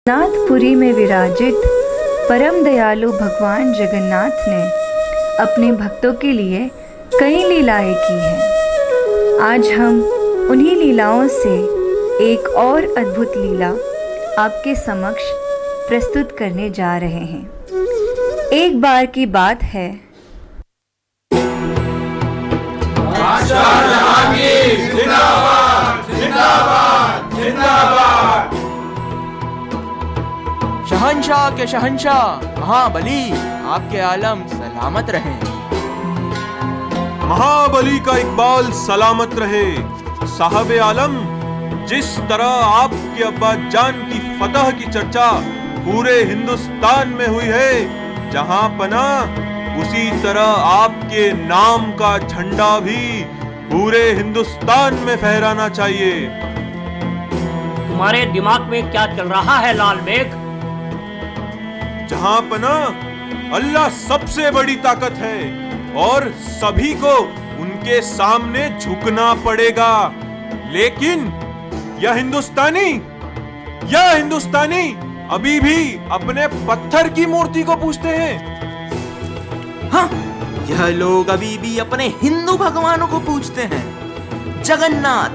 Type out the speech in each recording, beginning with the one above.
नाथपुरी में विराजित परम दयालु भगवान जगन्नाथ ने अपने भक्तों के लिए कई लीलाएं की हैं। आज हम उन्हीं लीलाओं से एक और अद्भुत लीला आपके समक्ष प्रस्तुत करने जा रहे हैं। एक बार की बात है, जिंदाबाद जिंदाबाद जिंदाबाद। शहंशाह के शहंशाह महाबली आपके आलम सलामत रहे। महाबली का इकबाल सलामत रहे। साहब आलम, जिस तरह आपके अब्बा जान की फतह की चर्चा पूरे हिंदुस्तान में हुई है जहां पना, उसी तरह आपके नाम का झंडा भी पूरे हिंदुस्तान में फहराना चाहिए। तुम्हारे दिमाग में क्या चल रहा है लाल बेग? जहां पना अल्लाह सबसे बड़ी ताकत है और सभी को उनके सामने झुकना पड़ेगा। लेकिन यह हिंदुस्तानी अभी भी अपने पत्थर की मूर्ति को पूजते हैं। हाँ, यह लोग अभी भी अपने हिंदू भगवानों को पूजते हैं। जगन्नाथ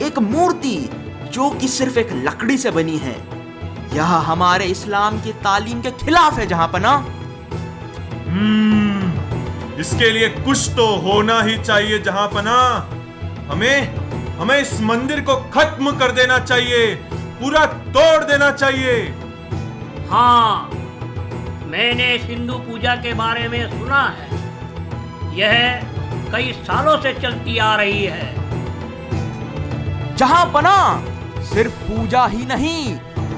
एक मूर्ति जो कि सिर्फ एक लकड़ी से बनी है, यह हमारे इस्लाम की तालीम के खिलाफ है जहां पना। इसके लिए कुछ तो होना ही चाहिए जहां पना। हमें इस मंदिर को खत्म कर देना चाहिए, पूरा तोड़ देना चाहिए। हाँ, मैंने हिंदू पूजा के बारे में सुना है। यह कई सालों से चलती आ रही है। जहां पना सिर्फ पूजा ही नहीं,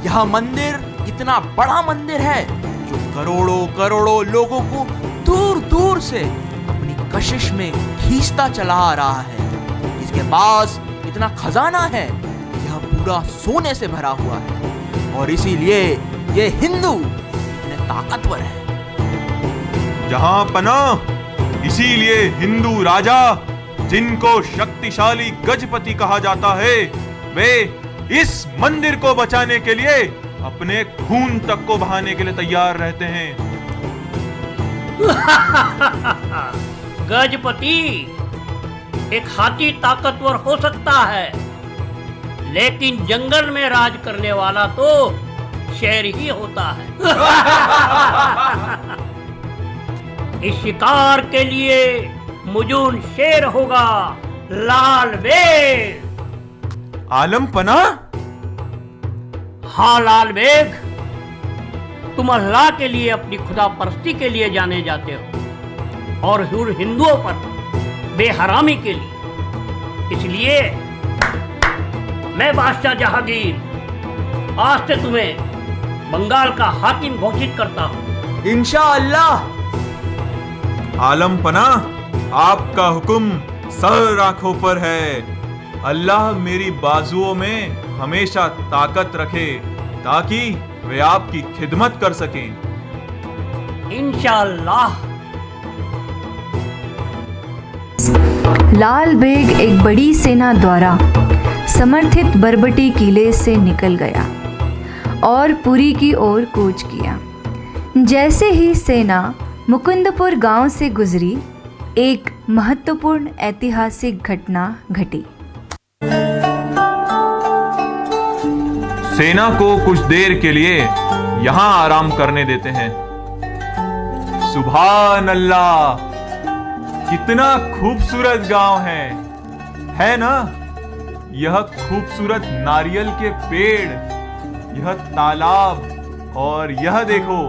यह मंदिर इतना बड़ा मंदिर है जो करोड़ों करोड़ों लोगों को दूर दूर से अपनी कशिश में खींचता चला आ रहा है। इसके पास इतना खजाना है, यह पूरा सोने से भरा हुआ है और इसीलिए ये हिंदू इतने ताकतवर है। जहां पना इसीलिए हिंदू राजा, जिनको शक्तिशाली गजपति कहा जाता है, वे इस मंदिर को बचाने के लिए अपने खून तक को बहाने के लिए तैयार रहते हैं। गजपति एक हाथी ताकतवर हो सकता है, लेकिन जंगल में राज करने वाला तो शेर ही होता है। इस शिकार के लिए मुजून शेर होगा लाल बेग। आलम पना? हाँ लाल बेग, तुम अल्लाह के लिए, अपनी खुदा परस्ती के लिए जाने जाते हो और हिंदुओं पर बेहरामी के लिए। इसलिए मैं बादशाह जहांगीर आज से तुम्हें बंगाल का हाकिम घोषित करता हूँ। इंशाअल्लाह। आलम पना, आपका हुक्म सर आंखों पर है। अल्लाह मेरी बाजुओं में हमेशा ताकत रखे ताकि वे आपकी खिदमत कर सकें। इंशाअल्लाह। लाल बेग एक बड़ी सेना द्वारा समर्थित बरबटी किले से निकल गया और पुरी की ओर कूच किया। जैसे ही सेना मुकुंदपुर गांव से गुजरी, एक महत्वपूर्ण ऐतिहासिक घटना घटी। सेना को कुछ देर के लिए यहां आराम करने देते हैं। सुभान अल्लाह, कितना खूबसूरत गांव है ना? यह खूबसूरत नारियल के पेड़, यह तालाब और यह देखो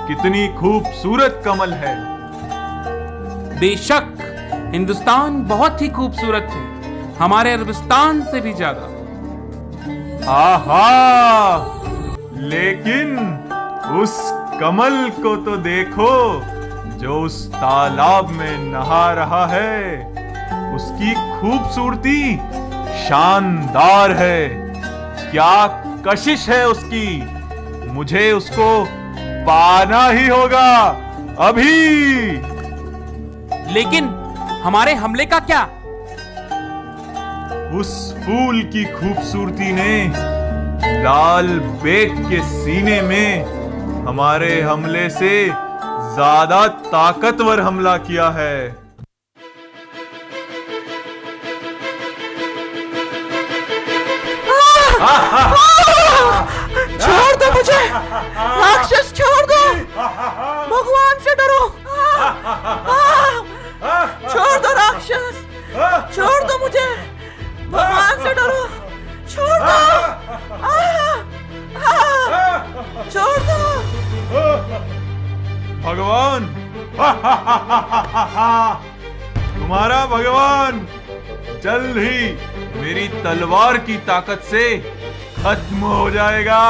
कितनी खूबसूरत कमल है। बेशक हिंदुस्तान बहुत ही खूबसूरत है, हमारे अरबिस्तान से भी ज्यादा। आहा, लेकिन उस कमल को तो देखो जो उस तालाब में नहा रहा है। उसकी खूबसूरती शानदार है। क्या कशिश है उसकी, मुझे उसको पाना ही होगा अभी। लेकिन हमारे हमले का क्या? उस फूल की खूबसूरती ने लाल बेग के सीने में हमारे हमले से ज्यादा ताकतवर हमला किया है। छोड़ दो मुझे, राक्षस छोड़ दो, भगवान से डरो। छोड़ दो राक्षस, छोड़ दो मुझे, भगवान से डरो, छोड़ दो, छोड़ दो। भगवान तुम्हारा भगवान जल्द ही मेरी तलवार की ताकत से खत्म हो जाएगा।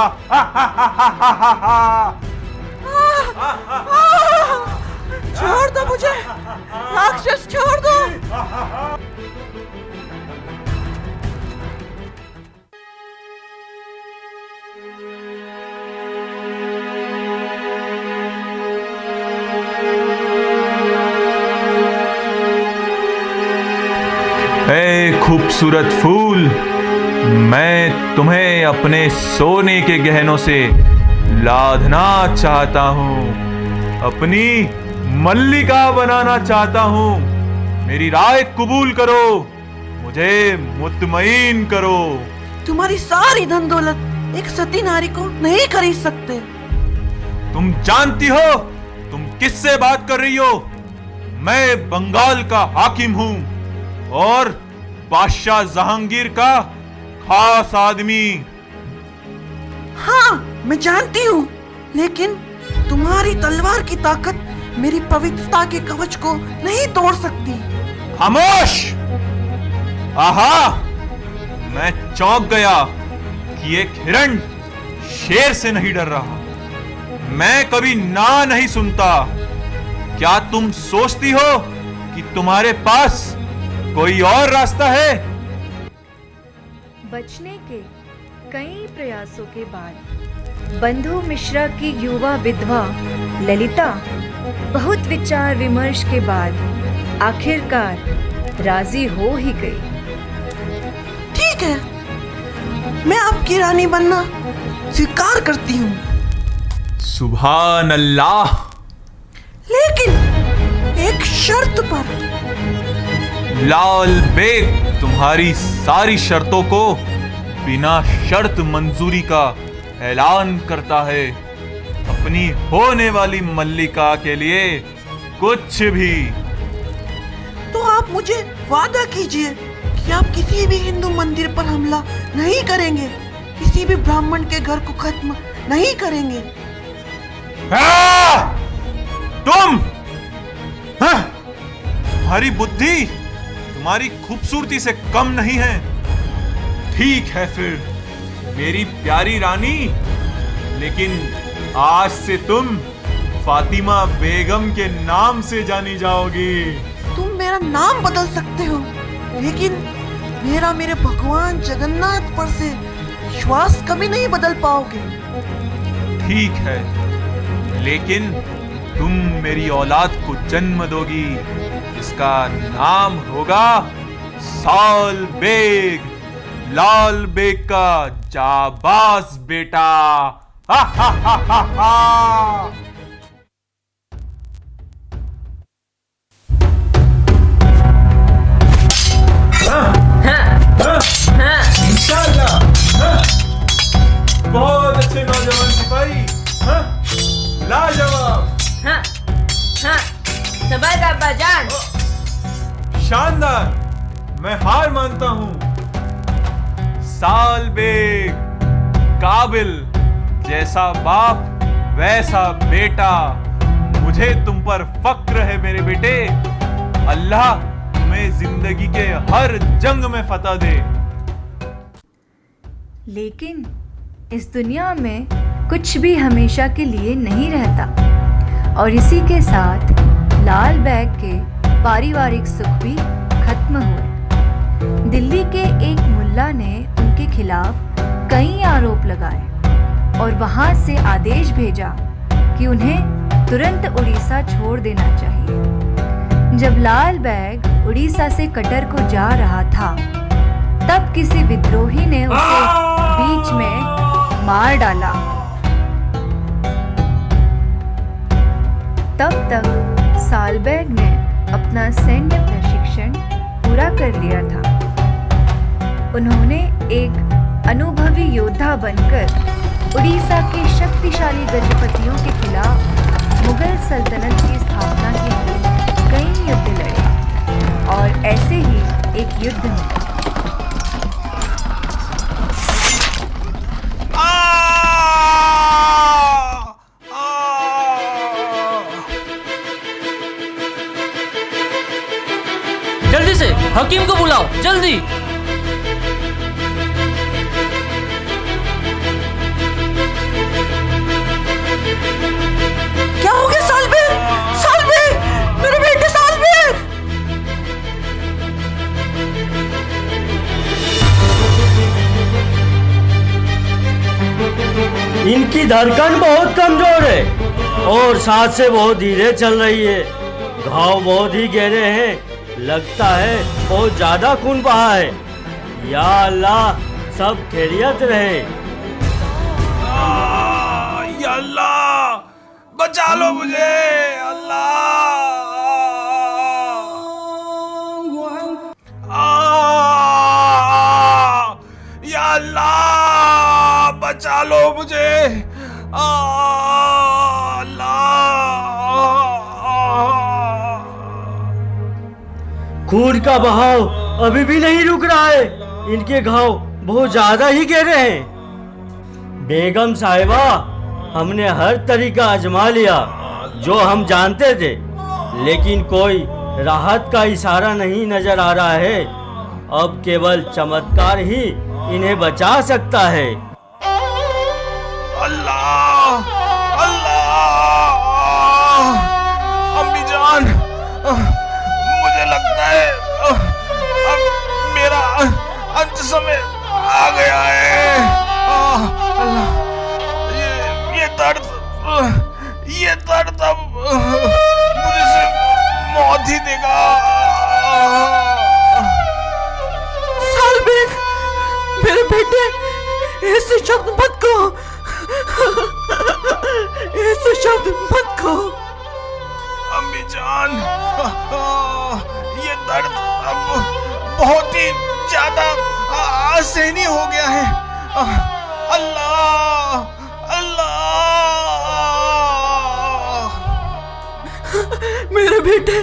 छोड़ दो मुझे, राक्षस छोड़ दो। ऐ खूबसूरत फूल, मैं तुम्हें अपने सोने के गहनों से लादना चाहता हूँ, अपनी मल्लिका बनाना चाहता हूँ। मेरी राय कबूल करो, मुझे मुतमईन करो। तुम्हारी सारी धन दौलत एक सती नारी को नहीं खरीद सकते। तुम जानती हो तुम किससे बात कर रही हो? मैं बंगाल का हाकिम हूँ और बादशाह जहांगीर का खास आदमी। हाँ, मैं जानती हूँ, लेकिन तुम्हारी तलवार की ताकत मेरी पवित्रता के कवच को नहीं तोड़ सकती। खामोश! आहा, मैं चौंक गया कि एक हिरण शेर से नहीं डर रहा। मैं कभी ना नहीं सुनता। क्या तुम सोचती हो कि तुम्हारे पास कोई और रास्ता है? बचने के कई प्रयासों के बाद बंधु मिश्रा की युवा विधवा ललिता बहुत विचार विमर्श के बाद आखिरकार राजी हो ही गई। ठीक है, मैं आपकी रानी बनना स्वीकार करती हूँ, सुभान अल्लाह। लेकिन एक शर्त पर। लाल बेग तुम्हारी सारी शर्तों को बिना शर्त मंजूरी का ऐलान करता है। अपनी होने वाली मल्लिका के लिए कुछ भी। तो आप मुझे वादा कीजिए कि आप किसी भी हिंदू मंदिर पर हमला नहीं करेंगे, किसी भी ब्राह्मण के घर को खत्म नहीं करेंगे। तुम तुम्हारी बुद्धि तुम्हारी खूबसूरती से कम नहीं है। ठीक है फिर मेरी प्यारी रानी, लेकिन आज से तुम फातिमा बेगम के नाम से जानी जाओगी। तुम मेरा नाम बदल सकते हो, लेकिन मेरा मेरे भगवान जगन्नाथ पर से विश्वास कभी नहीं बदल पाओगे। ठीक है, लेकिन तुम मेरी औलाद को जन्म दोगी, इसका नाम होगा साल बेग, लाल बेग का जाबाज बेटा। हा हा हा हा हा। इंशाल्लाह। बहुत अच्छे नौजवान सिपाही, लाजवाब। हाँ, हाँ, सबक अब्बाजान। शानदार, मैं हार मानता हूँ। साल बेग, काबिल, जैसा बाप वैसा बेटा। मुझे तुम पर फक्र है मेरे बेटे। अल्लाह तुम्हें जिंदगी के हर जंग में फतह दे। लेकिन इस दुनिया में कुछ भी हमेशा के लिए नहीं रहता, और इसी के साथ लाल बेग के पारिवारिक सुख भी खत्म हुए। दिल्ली के एक मुल्ला ने उनके खिलाफ कई आरोप लगाए और वहां से आदेश भेजा कि उन्हें तुरंत उड़ीसा छोड़ देना चाहिए। जब लाल बेग उड़ीसा से कटर को जा रहा था, तब किसी विद्रोही ने उसे बीच में मार डाला। तब तक सालबैग ने अपना सैन्य प्रशिक्षण पूरा कर लिया था। उन्होंने एक अनुभवी योद्धा बनकर उड़ीसा के शक्तिशाली गजपतियों के खिलाफ मुगल सल्तनत की स्थापना के लिए कई युद्ध लड़े और ऐसे ही एक युद्ध में जल्दी से हकीम को बुलाओ, जल्दी। क्या हो गया सालबेग? सालबेग, मेरे बेटे सालबेग! इनकी धड़कन बहुत कमजोर है और सांस से बहुत धीरे चल रही है। घाव बहुत ही गहरे हैं, लगता है बहुत ज्यादा खून बहा है। या अल्लाह, सब खैरियत रहे। या अल्लाह, बचा लो मुझे, या अल्लाह, बचा लो मुझे, खून का बहाव अभी भी नहीं रुक रहा है। इनके घाव बहुत ज्यादा ही गहरे हैं। बेगम साहिबा, हमने हर तरीका आजमा लिया जो हम जानते थे, लेकिन कोई राहत का इशारा नहीं नजर आ रहा है। अब केवल चमत्कार ही इन्हें बचा सकता है। अल्लाह, अम्मी जान, मुझे लगता है अब मेरा अंत समय आ गया है। अल्लाह, ये दर्द अब मुझे सिर्फ मौत ही देगा। सालबेग, मेरे बेटे, ऐसे शब्द मत कहो, ऐसे शब्द मत कहो। अम्मी जान, ये दर्द अब बहुत ही ज्यादा असहनीय हो गया है। अल्लाह, मेरे बेटे,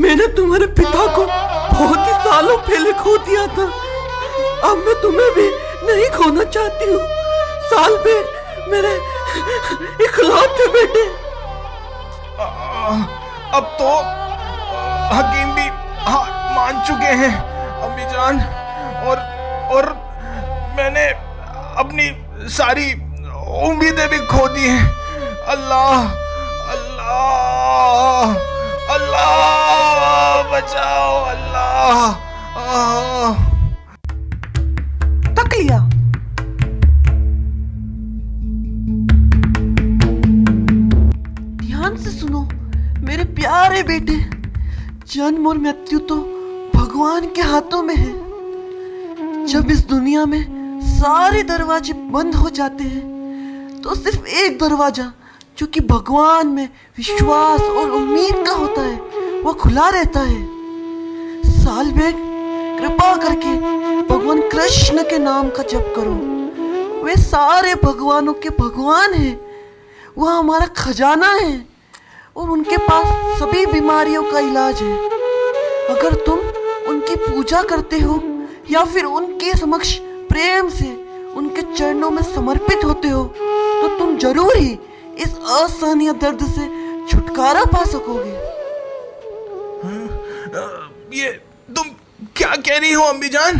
मैंने तुम्हारे पिता को बहुत ही सालों पहले खो दिया था। अब मैं तुम्हें भी नहीं खोना चाहती हूँ। सालबेग मेरे इकलौते बेटे। अब तो हकीम भी मान चुके हैं अम्मी जान, और मैंने अपनी सारी उम्मीदें भी खो दी हैं। अल्लाह, बचाओ, अल्लाह। तक लिया। ध्यान से सुनो मेरे प्यारे बेटे, जन्म और मृत्यु तो भगवान के हाथों में है। जब इस दुनिया में सारे दरवाजे बंद हो जाते हैं तो सिर्फ एक दरवाजा, जो कि भगवान में विश्वास और उम्मीद का होता है, वो खुला रहता है। सालबेग, कृपा करके भगवान कृष्ण के नाम का जप करो। वे सारे भगवानों के भगवान हैं, वह हमारा खजाना है और उनके पास सभी बीमारियों का इलाज है। अगर तुम उनकी पूजा करते हो या फिर उनके समक्ष प्रेम से उनके चरणों में समर्पित होते हो, तो तुम जरूर ही इस असहनीय दर्द से छुटकारा पा सकोगे। ये तुम क्या कह रही हो अम्मी जान?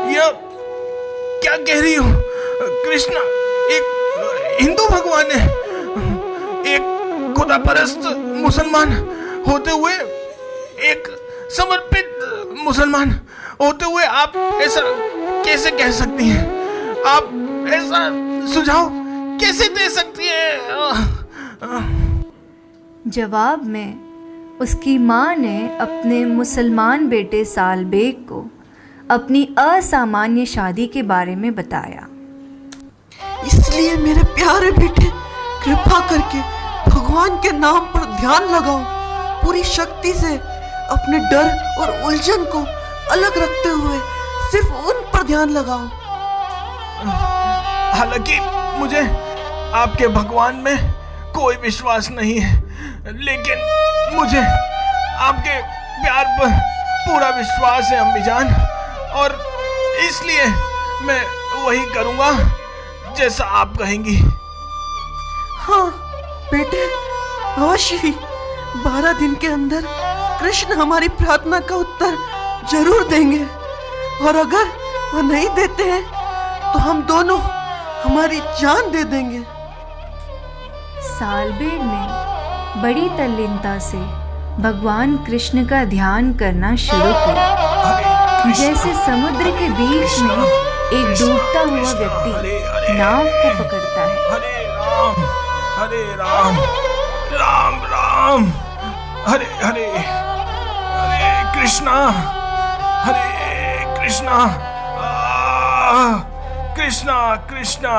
ये क्या कह रही हो? कृष्ण एक हिंदू भगवान है, एक खुदा परस्त मुसलमान होते हुए, एक समर्पित मुसलमान होते हुए आप ऐसा कैसे कह सकती हैं? आप ऐसा सुझाव कैसे दे सकती हैं? जवाब में उसकी माँ ने अपने मुसलमान बेटे सालबेग को अपनी असामान्य शादी के बारे में बताया। इसलिए मेरे प्यारे बेटे, कृपा करके भगवान के नाम पर ध्यान लगाओ। पूरी शक्ति से अपने डर और उलझन को अलग रखते हुए सिर्फ उन पर ध्यान लगाओ। हालांकि मुझे आपके भगवान में कोई विश्वास नहीं है, लेकिन मुझे आपके प्यार पर पूरा विश्वास है अम्मी जान, और इसलिए मैं वही करूंगा जैसा आप कहेंगी। हाँ बेटे, अवश्य ही 12 दिन के अंदर कृष्ण हमारी प्रार्थना का उत्तर जरूर देंगे, और अगर वो नहीं देते हैं तो हम दोनों हमारी जान दे देंगे। सालबेग ने बड़ी तल्लीनता से भगवान कृष्ण का ध्यान करना शुरू किया। जैसे समुद्र के बीच में एक डूबता हुआ व्यक्ति नाव को पकड़ता है। हरे राम, राम राम, हरे हरे, हरे कृष्णा, कृष्णा कृष्णा,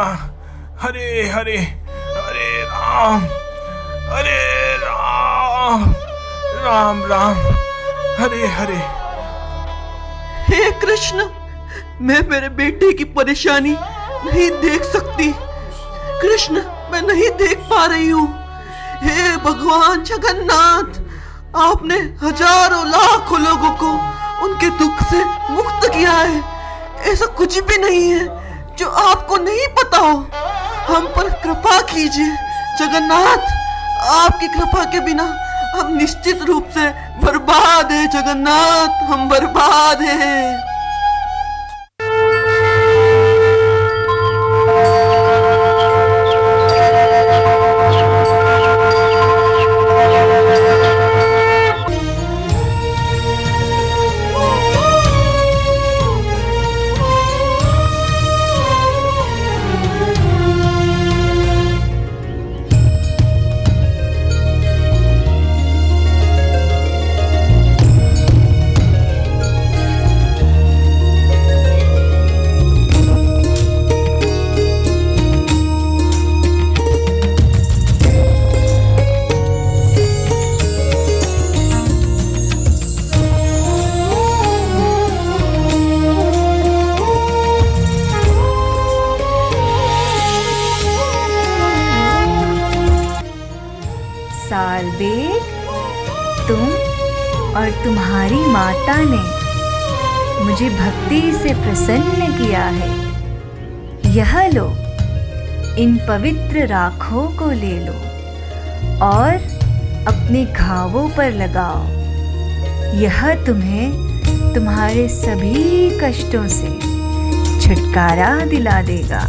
हरे हरे, हरे राम, राम राम, हरे हरे। हे कृष्ण, मैं मेरे बेटे की परेशानी नहीं देख सकती। कृष्ण, मैं नहीं देख पा रही हूँ। हे भगवान जगन्नाथ, आपने हजारों लाखों लोगों को उनके दुख से मुक्त किया है। ऐसा कुछ भी नहीं है जो आपको नहीं पता हो। हम पर कृपा कीजिए जगन्नाथ। आपकी कृपा के बिना हम निश्चित रूप से बर्बाद हैं जगन्नाथ, हम बर्बाद हैं। सालबेग, तुम और तुम्हारी माता ने मुझे भक्ति से प्रसन्न किया है। यह लो, इन पवित्र राखों को ले लो और अपने घावों पर लगाओ। यह तुम्हें तुम्हारे सभी कष्टों से छुटकारा दिला देगा।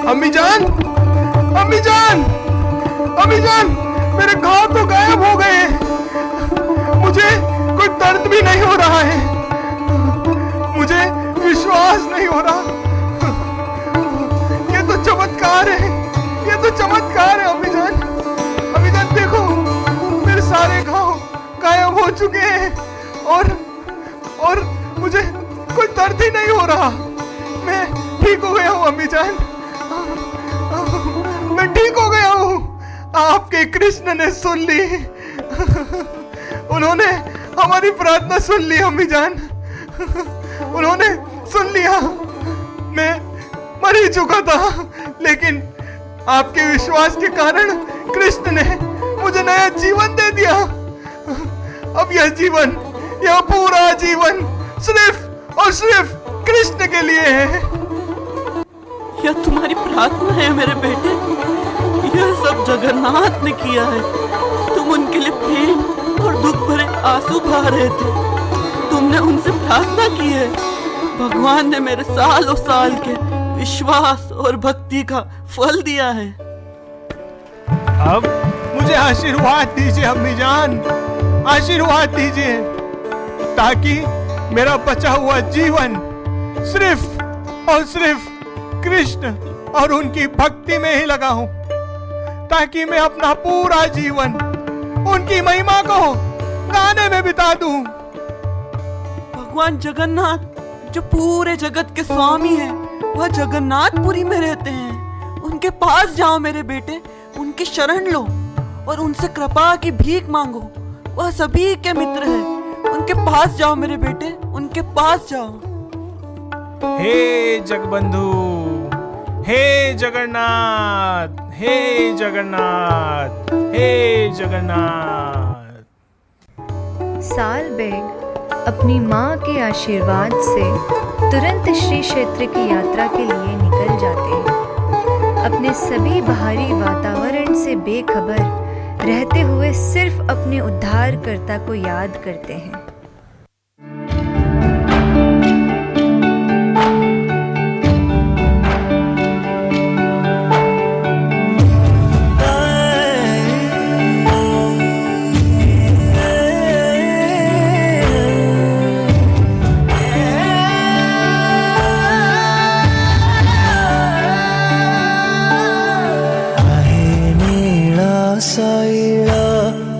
अम्मी जान, अम्मी जान, अम्मी जान, मेरे घाव तो गायब हो गए। मुझे कोई दर्द भी नहीं हो रहा है। मुझे विश्वास नहीं हो रहा। ये तो चमत्कार है, ये तो चमत्कार है अम्मी जान। अम्मी जान देखो, मेरे सारे घाव गायब हो चुके हैं और मुझे कोई दर्द ही नहीं हो रहा। मैं ठीक हो गया हूँ अम्मी जान, मैं ठीक हो गया हूँ। आपके कृष्ण ने सुन ली, उन्होंने हमारी प्रार्थना सुन ली अम्मी जान, उन्होंने सुन लिया। मैं मर ही चुका था, लेकिन आपके विश्वास के कारण कृष्ण ने मुझे नया जीवन दे दिया। अब यह जीवन, यह पूरा जीवन सिर्फ और सिर्फ कृष्ण के लिए है। यह तुम्हारी प्रार्थना है मेरे बेटे, यह सब जगन्नाथ ने किया है। तुम उनके लिए प्रेम और दुख भरे आंसू बहा रहे थे, तुमने उनसे प्रार्थना की है। भगवान ने मेरे सालों साल के विश्वास और भक्ति का फल दिया है। अब मुझे आशीर्वाद दीजिए अम्मी जान, आशीर्वाद दीजिए, ताकि मेरा बचा हुआ जीवन सिर्फ और सिर्फ कृष्ण और उनकी भक्ति में ही लगा हूं। ताकि मैं अपना पूरा जीवन उनकी महिमा को गाने में बिता दूं। भगवान जगन्नाथ जो पूरे जगत के स्वामी हैं, वह जगन्नाथपुरी में रहते हैं। उनके पास जाओ मेरे बेटे, उनकी शरण लो और उनसे कृपा की भीख मांगो। वह सभी के मित्र हैं। उनके पास जाओ मेरे बेटे, उनके पास जाओ। हे जगबंधु, हे जगन्नाथ, हे जगन्नाथ, हे जगन्नाथ। साल बेग अपनी माँ के आशीर्वाद से तुरंत श्री क्षेत्र की यात्रा के लिए निकल जाते हैं। अपने सभी बाहरी वातावरण से बेखबर रहते हुए सिर्फ अपने उद्धारकर्ता को याद करते हैं।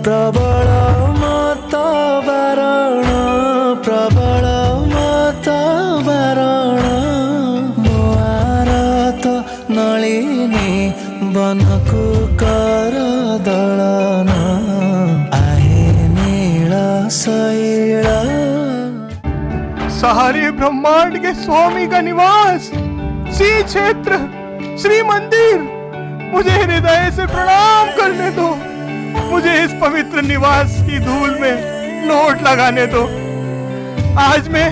प्रबल मत बारण, प्रबल मत बारण, मोआरत नलिनी बनकु कर दलन, आहे नील शैल। सारे ब्रह्मांड के स्वामी का निवास, श्री क्षेत्र, श्री मंदिर, मुझे हृदय से प्रणाम करने दो। मुझे इस पवित्र निवास की धूल में नोट लगाने दो। आज मैं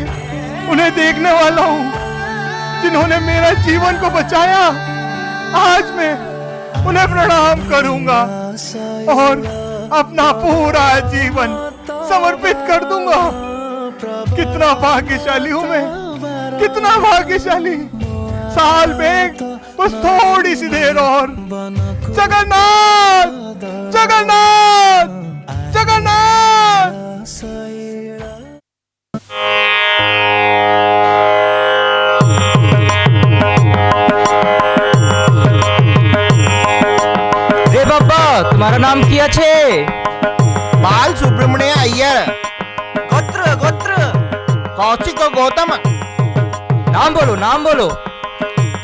उन्हें देखने वाला हूँ जिन्होंने मेरा जीवन को बचाया। आज मैं उन्हें प्रणाम करूंगा और अपना पूरा जीवन समर्पित कर दूंगा। कितना भाग्यशाली हूँ मैं, कितना भाग्यशाली। साल बेग बस थोड़ी सी देर और। जगन्नाथ, जगन्नाथ, जगन्नाथ। रे बाबा, तुम्हारा नाम क्या छे? बाल सुब्रमण्य अय्यर। गोत्र गोत्र कौशिक गौतम। नाम बोलो, नाम बोलो।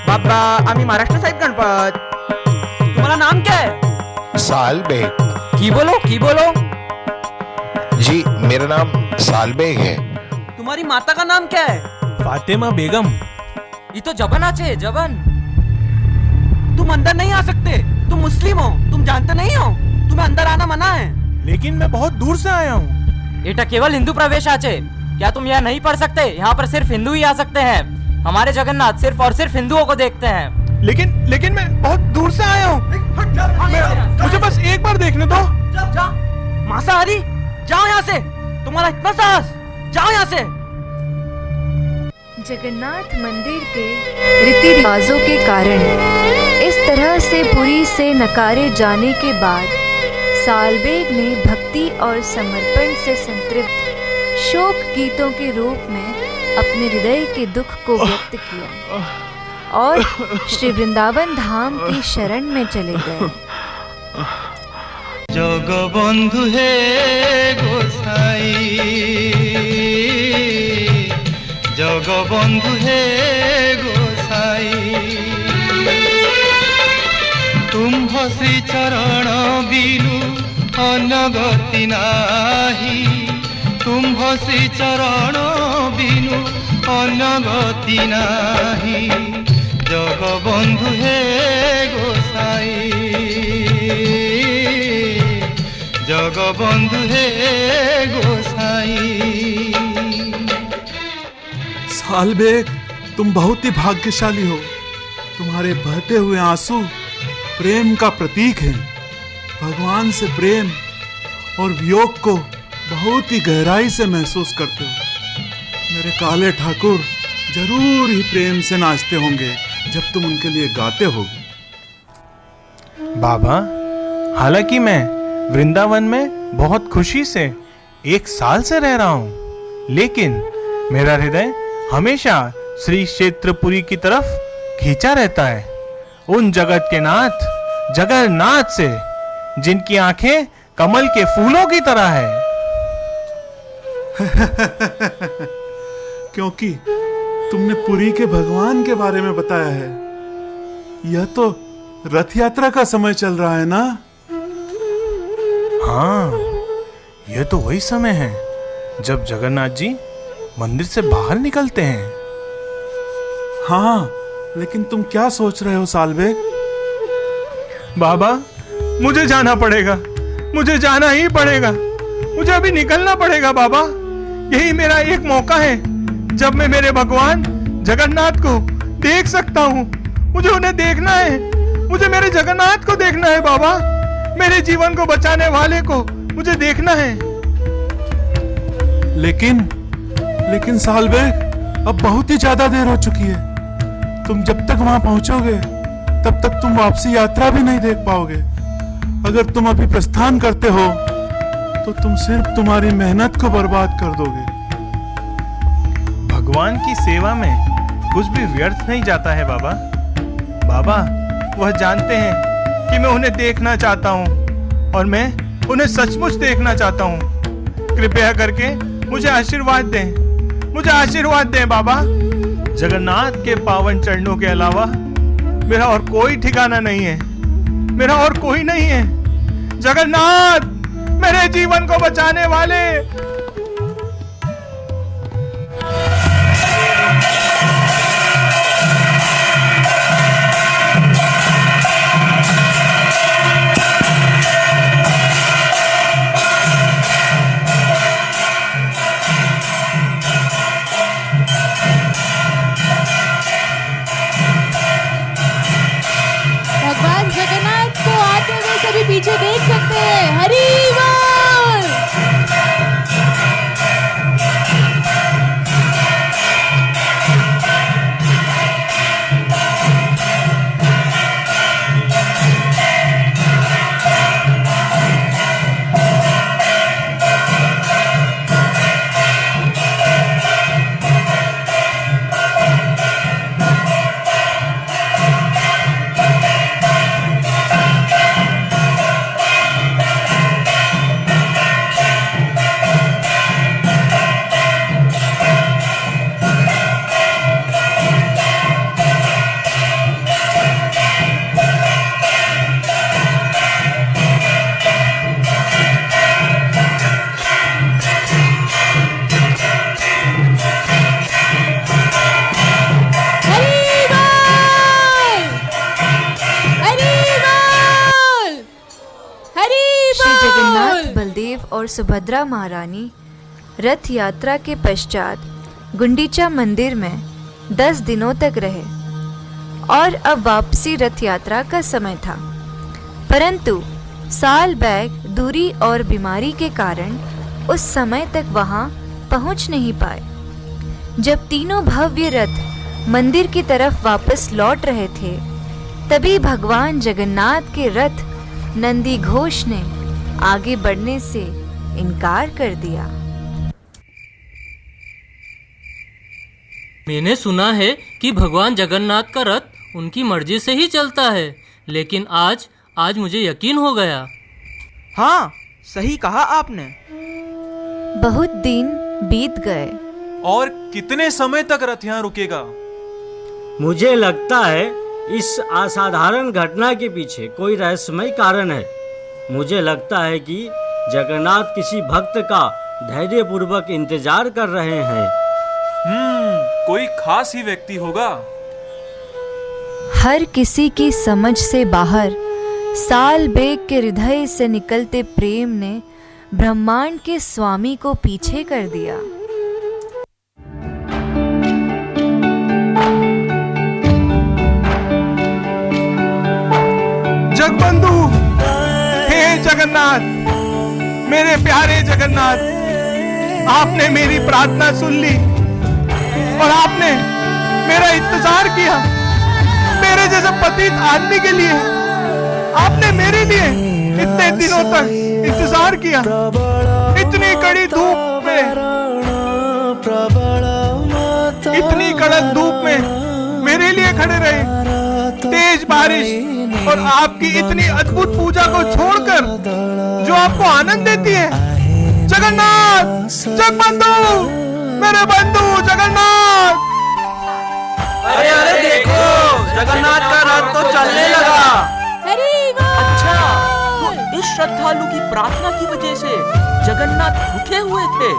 बाबा आम्ही महाराष्ट्र साहेब गणपत। तुम्हारा नाम क्या है? साल बेग। की बोलो, की बोलो। जी मेरा नाम साल बेग है। तुम्हारी माता का नाम क्या है? फातिमा बेगम। ये तो जबन आचे, जबन। तुम अंदर नहीं आ सकते, तुम मुस्लिम हो, तुम जानते नहीं हो, तुम्हें अंदर आना मना है। लेकिन मैं बहुत दूर से आया हूँ। एटा केवल हिंदू प्रवेश आचे। क्या तुम यहाँ नहीं पढ़ सकते? यहाँ पर सिर्फ हिंदू ही आ सकते हैं। हमारे जगन्नाथ सिर्फ और सिर्फ हिंदुओं को देखते हैं। लेकिन मैं बहुत दूर से आया हूँ। मुझे बस एक बार देखने दो। मांसाहारी, जाओ यहाँ से। तुम्हारा इतना साहस, जाओ यहाँ से। जगन्नाथ मंदिर के रीति रिवाजों के कारण इस तरह से पुरी से नकारे जाने के बाद सालबेग ने भक्ति और समर्पण से संतृप्त शोक गीतों के रूप में अपने हृदय के दुख को व्यक्त किया और श्री वृंदावन धाम की शरण में चले गए। जगबंधु हे गोसाई, जगबंधु हे गोसाई, तुम्ह श्री चरण बिनु अनगति नाही, तुम्ह श्री चरण बिनु अनगति नाही, जगबंधु हे गोसाई, जगबंधु हे गोसाई। सालबेग, तुम बहुत ही भाग्यशाली हो। तुम्हारे बहते हुए आंसू प्रेम का प्रतीक हैं। भगवान से प्रेम और वियोग को बहुत ही गहराई से महसूस करते हो। मेरे काले ठाकुर जरूर ही प्रेम से नाचते होंगे जब तुम उनके लिए गाते होगे। बाबा, हालांकि मैं वृंदावन में बहुत खुशी से 1 साल से रह रहा हूँ, लेकिन मेरा हृदय हमेशा श्री क्षेत्रपुरी की तरफ खींचा रहता है। उन जगत के नाथ जगन्नाथ से, जिनकी आंखें कमल के फूलों की तरह है। क्योंकि तुमने पुरी के भगवान के बारे में बताया है। यह तो रथ यात्रा का समय चल रहा है ना? हाँ, यह तो वही समय है जब जगन्नाथ जी मंदिर से बाहर निकलते हैं। हाँ, लेकिन तुम क्या सोच रहे हो सालबेग? बाबा, मुझे जाना पड़ेगा, मुझे जाना ही पड़ेगा, मुझे अभी निकलना पड़ेगा बाबा। यही मेरा एक मौका है जब मैं मेरे भगवान जगन्नाथ को देख सकता हूँ। मुझे उन्हें देखना है, मुझे मेरे जगन्नाथ को देखना है बाबा। मेरे जीवन को बचाने वाले को मुझे देखना है। लेकिन सालबेग, अब बहुत ही ज्यादा देर हो चुकी है। तुम जब तक वहां पहुंचोगे तब तक तुम वापसी यात्रा भी नहीं देख पाओगे। अगर तुम अभी प्रस्थान करते हो तो तुम सिर्फ तुम्हारी मेहनत को बर्बाद कर दोगे। भगवान की सेवा में कुछ भी व्यर्थ नहीं जाता है बाबा। बाबा, वह जानते हैं कि मैं उन्हें देखना चाहता हूँ और मैं उन्हें सचमुच देखना चाहता हूँ। कृपया करके मुझे आशीर्वाद दें, मुझे आशीर्वाद दें बाबा। जगन्नाथ के पावन चरणों के अलावा मेरा और कोई ठिकाना नहीं है, मेरा और कोई नहीं है। जगन्नाथ, मेरे जीवन को बचाने वाले। भगवान जगन्नाथ को आते हुए सभी पीछे देख सकते हैं। हरि बोल। बलदेव और सुभद्रा महारानी रथ यात्रा के पश्चात गुंडीचा मंदिर में 10 दिनों तक रहे और अब वापसी रथ यात्रा का समय था। परंतु सालबैग दूरी और बीमारी के कारण उस समय तक वहां पहुंच नहीं पाए। जब तीनों भव्य रथ मंदिर की तरफ वापस लौट रहे थे, तभी भगवान जगन्नाथ के रथ नंदी घोष ने आगे बढ़ने से इनकार कर दिया। मैंने सुना है कि भगवान जगन्नाथ का रथ उनकी मर्जी से ही चलता है, लेकिन आज मुझे यकीन हो गया। हाँ, सही कहा आपने। बहुत दिन बीत गए। और कितने समय तक रथ यहाँ रुकेगा? मुझे लगता है इस असाधारण घटना के पीछे कोई रहस्यमय कारण है। मुझे लगता है कि जगन्नाथ किसी भक्त का धैर्यपूर्वक इंतजार कर रहे हैं। कोई खास ही व्यक्ति होगा। हर किसी की समझ से बाहर सालबेग के हृदय से निकलते प्रेम ने ब्रह्मांड के स्वामी को पीछे कर दिया। जगबंधु, हे जगन्नाथ, मेरे प्यारे जगन्नाथ, आपने मेरी प्रार्थना सुन ली और आपने मेरा इंतजार किया। मेरे जैसे पतित आदमी के लिए आपने मेरे लिए इतने दिनों तक इंतजार किया। इतनी कड़ी धूप में, इतनी कड़क धूप में मेरे लिए खड़े रहे। तेज बारिश और आपकी इतनी अद्भुत पूजा को छोड़कर जो आपको आनंद देती है। जगन्नाथ, जगबंधु, मेरे बंधु जगन्नाथ। अरे अरे देखो, जगन्नाथ का रथ तो चलने लगा। अच्छा, तो इस श्रद्धालु की प्रार्थना की वजह से जगन्नाथ रुके हुए थे।